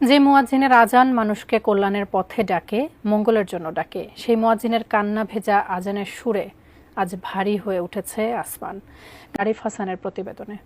যে মুয়াজ্জিনের আজান মানুষকে কল্যাণের পথে ডাকে, মঙ্গলের জন্য ডাকে, সেই মুয়াজ্জিনের কান্না ভেজা আজানের সুরে আজ ভারী হয়ে উঠেছে আসমান। আরিফ হাসানের প্রতিবেদনে।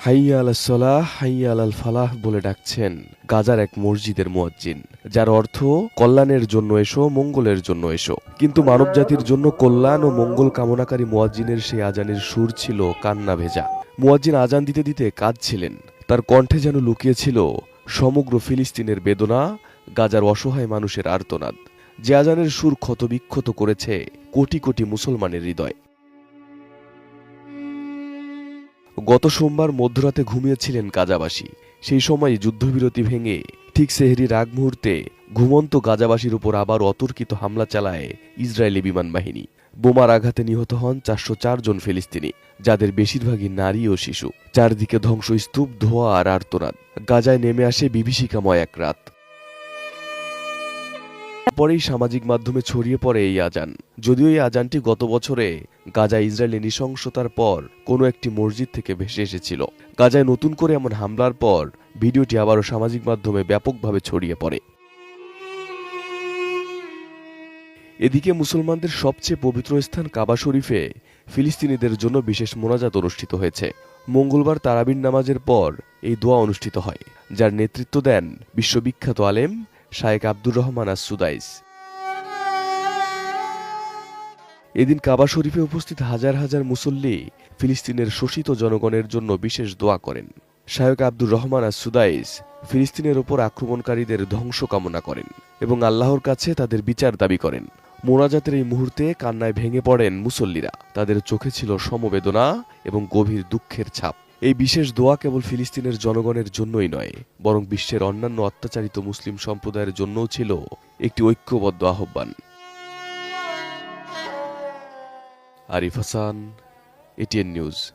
হাইয়া আলাস সালাহ, হাইয়া আলাল ফালাহ বলে ডাকছেন গাজার এক মসজিদের মুয়াজ্জিন, যার অর্থ কল্যাণের জন্য এসো, মঙ্গলের জন্য এসো। কিন্তু মানবজাতির জন্য কল্যাণ ও মঙ্গল কামনাকারী মুয়াজ্জিনের সেই আজানের সুর ছিল কান্না ভেজা। মুয়াজ্জিন আজান দিতে দিতে কাঁদছিলেন। তার কণ্ঠে যেন লুকিয়েছিল সমগ্র ফিলিস্তিনের বেদনা, গাজার অসহায় মানুষের আর্তনাদ। যে আজানের সুর ক্ষতবিক্ষত করেছে কোটি কোটি মুসলমানের হৃদয়। গত সোমবার মধ্যরাতে ঘুমিয়েছিলেন গাজাবাসী। সেই সময় যুদ্ধবিরতি ভেঙে ঠিক সেহরির আগ মুহূর্তে ঘুমন্ত গাজাবাসীর উপর আবার অতর্কিত হামলা চালায় ইসরায়েলি বিমান বাহিনী। বোমার আঘাতে নিহত হন 404 জন ফিলিস্তিনি, যাদের বেশিরভাগই নারী ও শিশু। চারদিকে ধ্বংসস্তূপ, ধোঁয়া আর আর্তনাদ। গাজায় নেমে আসে বিভীষিকাময় এক রাত। পরেই সামাজিক মাধ্যমে ছড়িয়ে পড়ে এই আজান। যদিও এই আজানটি গত বছরে গাজায় ইসরায়েলি নৃশংসতার পর কোনো একটি মসজিদ থেকে ভেসে এসেছিল। গাজায় নতুন করে এমন হামলার পর ভিডিওটি আবারও সামাজিক মাধ্যমে ব্যাপকভাবে ছড়িয়ে পড়ে। এদিকে মুসলমানদের সবচেয়ে পবিত্র স্থান কাবা শরীফে ফিলিস্তিনিদের জন্য বিশেষ মোনাজাত অনুষ্ঠিত হয়েছে। মঙ্গলবার তারাবির নামাজের পর এই দোয়া অনুষ্ঠিত হয়, যার নেতৃত্ব দেন বিশ্ববিখ্যাত আলেম শায়েখ আব্দুর রহমান আস-সুদাইস। এদিন কাবা শরীফে উপস্থিত হাজার হাজার মুসল্লি ফিলিস্তিনের শোষিত জনগণের জন্য বিশেষ দোয়া করেন। শায়েখ আব্দুর রহমান আস-সুদাইস ফিলিস্তিনের ওপর আক্রমণকারীদের ধ্বংস কামনা করেন এবং আল্লাহর কাছে তাদের বিচার দাবি করেন। মোনাজাতের এই মুহূর্তে কান্নায় ভেঙে পড়েন মুসল্লিরা। তাদের চোখে ছিল সমবেদনা এবং গভীর দুঃখের ছাপ। এই বিশেষ দোয়া কেবল ফিলিস্তিনের জনগণের জন্যই নয়, বরং বিশ্বের অন্যান্য অত্যাচারিত মুসলিম সম্প্রদায়ের জন্যও ছিল একটি ঐক্যবদ্ধ আহ্বান। Arif Hasan, ATN news.